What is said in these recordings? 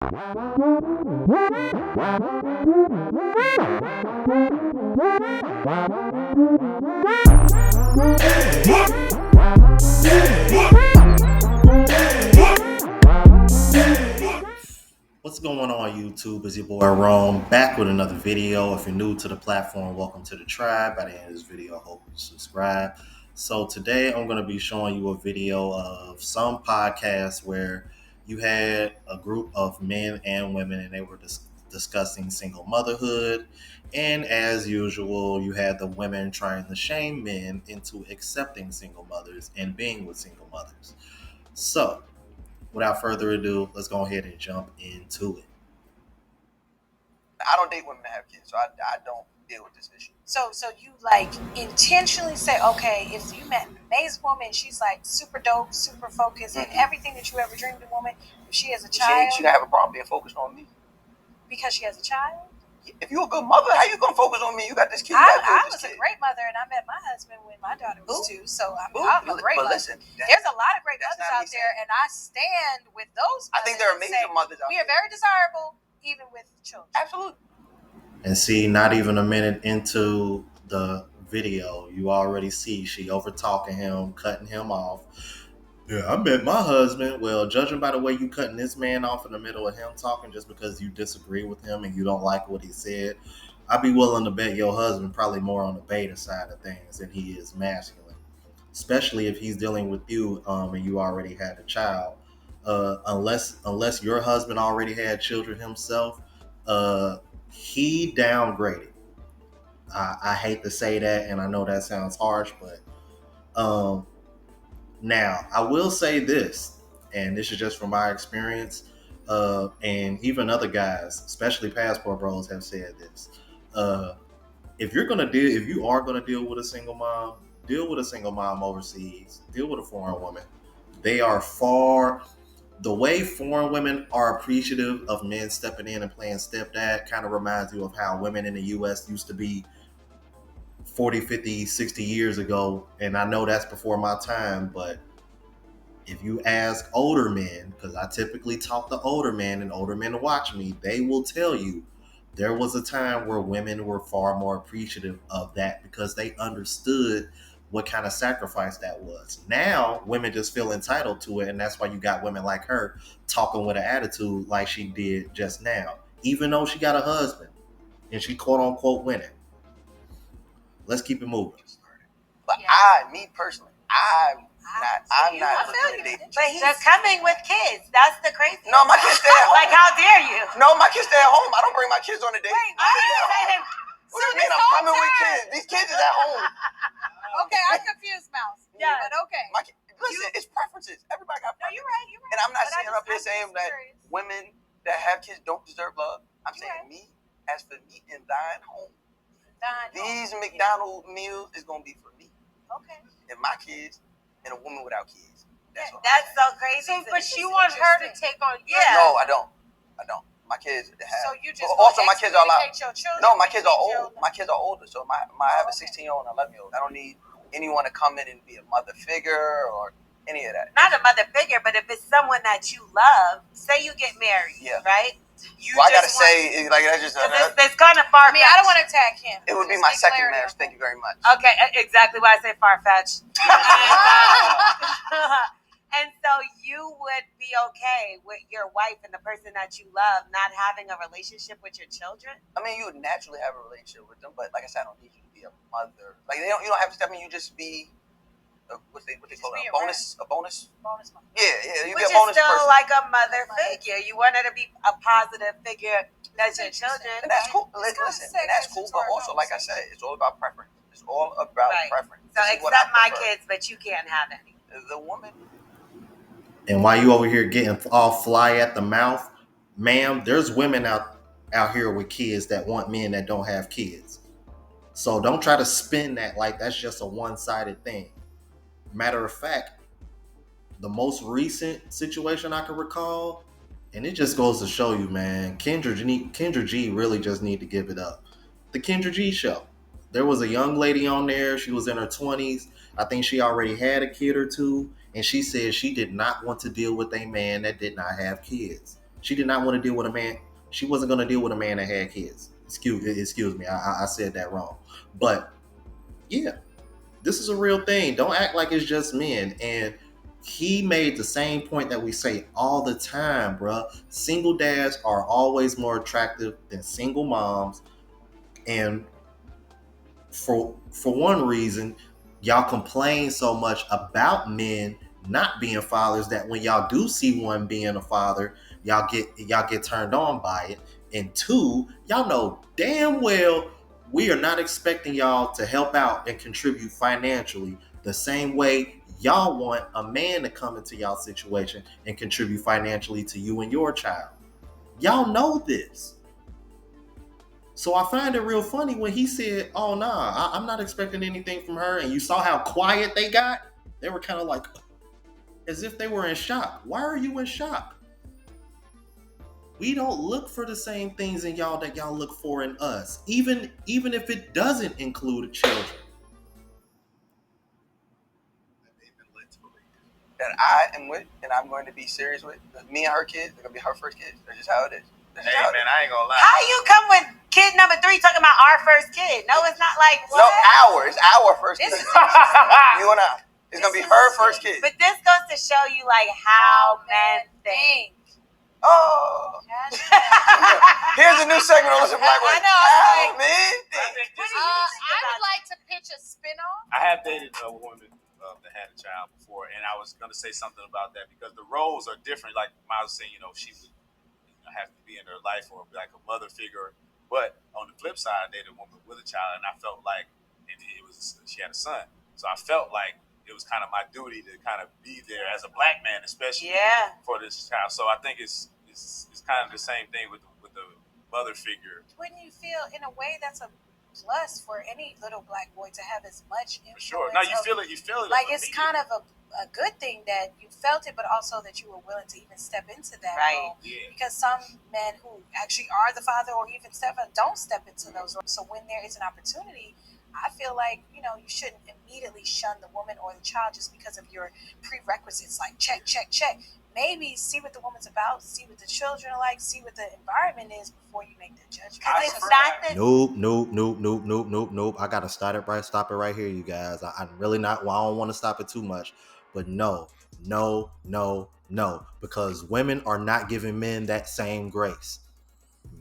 What's going on YouTube? It's your boy Rome back with another video. If you're new to the platform, welcome to the tribe. By the end of this video, I hope you subscribe. So today I'm going to be showing you a video of some podcasts where you had a group of men and women and they were discussing single motherhood. And as usual, you had the women trying to shame men into accepting single mothers and being with single mothers. So without further ado, let's go ahead and jump into it. I don't date women that have kids, so I don't deal with this issue. So you like intentionally say, okay, if you met an amazing woman, she's like super dope, super focused, and everything that you ever dreamed of a woman, if she has a child, She gonna have a problem being focused on me. Because she has a child? If you're a good mother, how you gonna focus on me? You got this kid. I was a great mother, and I met my husband when my daughter was 2, so I'm a great mother. Listen, there's a lot of great mothers out there, and I stand with those. I think there are amazing mothers out there. We are very desirable, even with children. Absolutely. And see, not even a minute into the video, you already see she over talking him, cutting him off. Yeah, I met my husband. Well, judging by the way you cutting this man off in the middle of him talking just because you disagree with him and you don't like what he said, I'd be willing to bet your husband probably more on the beta side of things than he is masculine. Especially if he's dealing with you and you already had a child. Unless your husband already had children himself, he downgraded. I hate to say that, and I know that sounds harsh, but now I will say this, and this is just from my experience, and even other guys, especially passport bros, have said this. If you are gonna deal with a single mom, deal with a single mom overseas. Deal with a foreign woman. They are the way foreign women are appreciative of men stepping in and playing stepdad kind of reminds you of how women in the U.S. used to be 40, 50, 60 years ago. And I know that's before my time, but if you ask older men, because I typically talk to older men and older men watch me, they will tell you there was a time where women were far more appreciative of that because they understood what kind of sacrifice that was. Now, women just feel entitled to it, and that's why you got women like her talking with an attitude like she did just now, even though she got a husband and she quote-unquote winning. Let's keep it moving. But me personally, I'm not looking to date. But he's coming with kids. That's the crazy. No, my kids stay at home. Like, how dare you? No, my kids stay at home. I don't bring my kids on a date. Wait, I didn't say him. What do you mean I'm coming with kids? These kids is at home. Okay, I'm confused, Mouse. Yeah. But okay. Listen, it's preferences. Everybody got No, preferences. you're right. And I'm not But sitting up here saying that women that have kids don't deserve love. I'm saying me, as for me and thine home, these McDonald's meals is going to be for me. Okay. And my kids and a woman without kids. That's all. That's so crazy. But you want her to take on your No, I don't. My kids have. So you just also my kids are allowed. your children. No, my kids are old. My kids are older. So I have a 16-year-old and 11-year-old. I don't need anyone to come in and be a mother figure or any of that. Not a mother figure, but if it's someone that you love, say you get married, right? I gotta say, like that's just. It's kind of far-fetched. I mean, I don't want to attack him. It would be my second marriage. Thank you very much. Okay, exactly why I say far-fetched. And so you would be okay with your wife and the person that you love not having a relationship with your children? I mean, you would naturally have a relationship with them, but like I said, I don't need you to be a mother. Like you don't have to step in. You just be what they call it, a bonus. Bonus mom. Yeah. You Which be a bonus is still person. like a mother figure. You want her to be a positive figure that's your children. And that's cool. Listen, and that's cool. But also, like I said, it's all about preference. It's all about preference. So accept my kids, but you can't have any. The woman. And while you over here getting all fly at the mouth, ma'am, there's women out here with kids that want men that don't have kids. So don't try to spin that like that's just a one-sided thing. Matter of fact, the most recent situation I can recall, and it just goes to show you, man, Kendra G really just need to give it up. The Kendra G show. There was a young lady on there. She was in her 20s. I think she already had a kid or two. And she said she did not want to deal with a man that did not have kids. She did not want to deal with a man. She wasn't going to deal with a man that had kids. Excuse me. I said that wrong. But yeah, this is a real thing. Don't act like it's just men. And he made the same point that we say all the time, bruh. Single dads are always more attractive than single moms. And for one reason, y'all complain so much about men not being fathers that when y'all do see one being a father, y'all get turned on by it. And two, y'all know damn well we are not expecting y'all to help out and contribute financially the same way y'all want a man to come into y'all situation and contribute financially to you and your child. Y'all know this. So I find it real funny when he said, "Oh nah, I'm not expecting anything from her." And you saw how quiet they got. They were kind of like, as if they were in shock. Why are you in shock? We don't look for the same things in y'all that y'all look for in us, even if it doesn't include children. That I am with and I'm going to be serious with. Me and her kids, they're gonna be her first kids. That's just how it is. Hey man, I ain't gonna lie. How you come with kid number 3 talking about our first kid? No, it's not like what? No, it's our first kid. You and I. It's gonna be her first kid. But this goes to show you like how men think. Oh. Here's a new segment on Listen Black Women. I know. How men think. I would like to pitch a spinoff. I have dated a woman that had a child before, and I was going to say something about that because the roles are different. Like Miles was saying, she would have to be in her life or be like a mother figure. But on the flip side, I dated a woman with a child, and I felt like she had a son. So I felt like it was kind of my duty to kind of be there as a black man, especially for this child. So I think it's kind of the same thing with the mother figure. Wouldn't you feel, in a way, that's a plus for any little black boy to have as much influence? For sure. No, you feel it. Like it's kind of a good thing that you felt it, but also that you were willing to even step into that role. Yeah. Because some men who actually are the father or even don't step into those roles. So when there is an opportunity, I feel like, you shouldn't immediately shun the woman or the child just because of your prerequisites. Like check. Maybe see what the woman's about, see what the children are like, see what the environment is before you make that judgment. Nope. I gotta stop it right here, you guys. I'm really not. Well, I don't want to stop it too much, but no, because women are not giving men that same grace.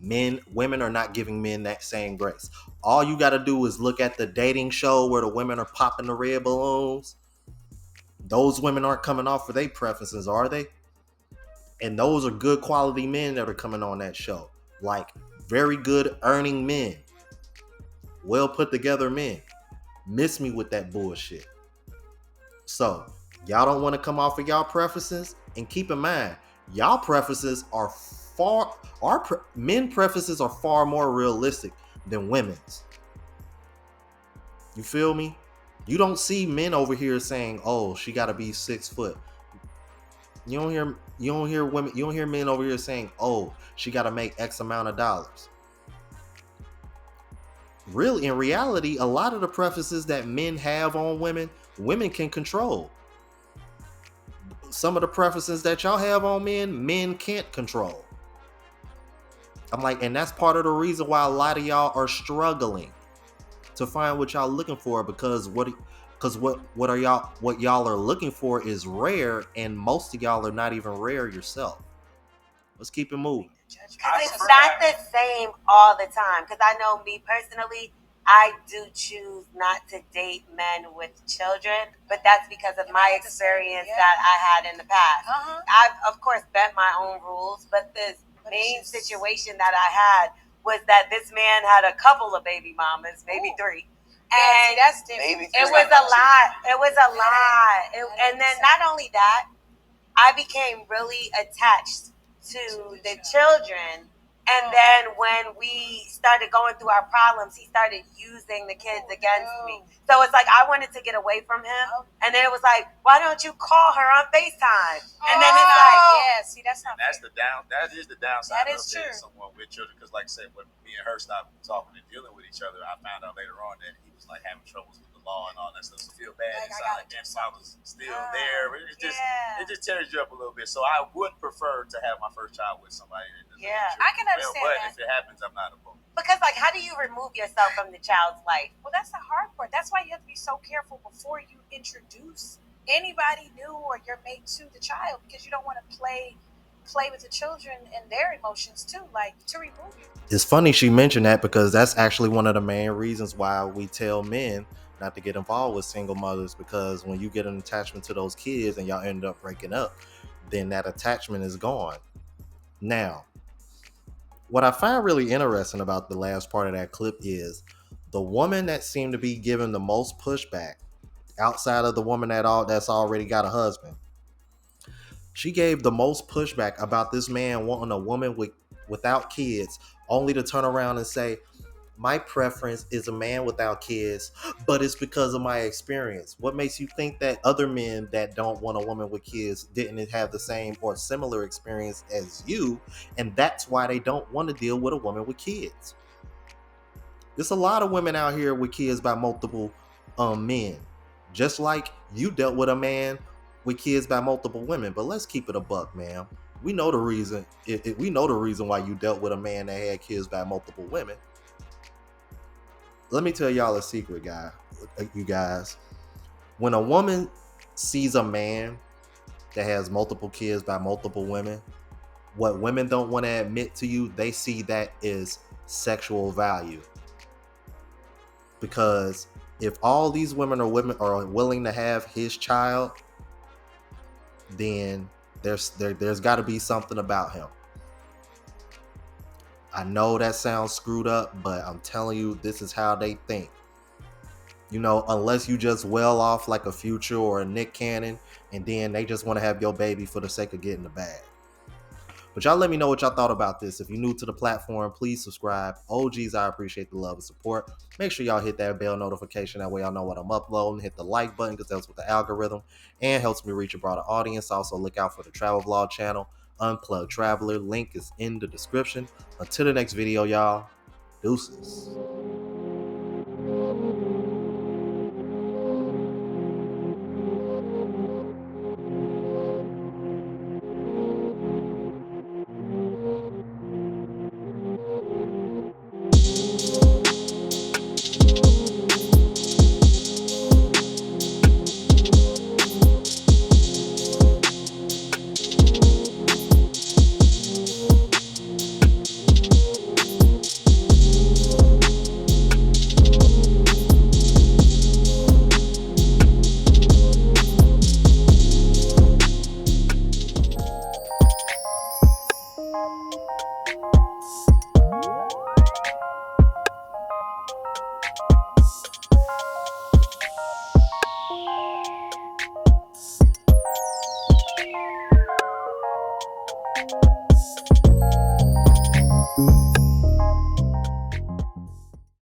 Women are not giving men that same grace. All you gotta do is look at the dating show where the women are popping the red balloons. Those women aren't coming off for their preferences, are they? And those are good quality men that are coming on that show. Like, very good earning men. Well put together men. Miss me with that bullshit. So, y'all don't want to come off of y'all preferences? And keep in mind, y'all preferences are men preferences are far more realistic than women's. You feel me? You don't see men over here saying, "Oh, she got to be 6 foot." You don't hear women. You don't hear men over here saying, "Oh, she got to make X amount of dollars." Really, in reality, a lot of the preferences that men have on women can control. Some of the preferences that y'all have on men can't control. I'm like, and that's part of the reason why a lot of y'all are struggling to find what y'all looking for, because what y'all are looking for is rare, and most of y'all are not even rare yourself. Let's keep it moving. It's not the same all the time, because I know me personally, I do choose not to date men with children, but that's because of my experience that I had in the past. I've, of course, bent my own rules, but the main situation that I had was that this man had a couple of baby mamas, maybe 3. And that's different. It was a lot. And then not only that, I became really attached to the children. And then when we started going through our problems, he started using the kids against me. So it's like I wanted to get away from him. And then it was like, why don't you call her on FaceTime? And then it's like, see, that's not. That is the downside That of is true. dating someone with children. Because like I said, when me and her stopped talking and dealing with each other, I found out later on that he was like having troubles with the law and all that stuff. So I feel bad Like, inside. Like, damn, I was still there. But it just tears you up a little bit. So I would prefer to have my first child with somebody that doesn't I can understand but that. if it happens, I'm not opposed. Because, like, how do you remove yourself from the child's life? Well, that's the hard part. That's why you have to be so careful before you introduce anybody new or your mate to the child, because you don't want to play with the children and their emotions too, like to remove you. It's funny she mentioned that because that's actually one of the main reasons why we tell men not to get involved with single mothers, because when you get an attachment to those kids and y'all end up breaking up, then that attachment is gone. Now, what I find really interesting about the last part of that clip is the woman that seemed to be given the most pushback outside of the woman that's already got a husband. She gave the most pushback about this man wanting a woman without kids, only to turn around and say, my preference is a man without kids, but it's because of my experience. What makes you think that other men that don't want a woman with kids didn't have the same or similar experience as you, and that's why they don't want to deal with a woman with kids? There's a lot of women out here with kids by multiple men, just like you dealt with a man with kids by multiple women. But let's keep it a buck, man. We know the reason. We know the reason why you dealt with a man that had kids by multiple women. Let me tell y'all a secret, you guys. When a woman sees a man that has multiple kids by multiple women, what women don't want to admit to you, they see that as sexual value. Because if all these women are willing to have his child, then there's got to be something about him. I know that sounds screwed up, but I'm telling you, this is how they think. You know, unless you just well off like a Future or a Nick Cannon, and then they just want to have your baby for the sake of getting the bag. But y'all let me know what y'all thought about this. If you're new to the platform, please subscribe. OGs, I appreciate the love and support. Make sure y'all hit that bell notification. That way y'all know what I'm uploading. Hit the like button because that's with the algorithm and helps me reach a broader audience. Also, look out for the travel vlog channel, Unplugged Traveler. Link is in the description. Until the next video, y'all. Deuces.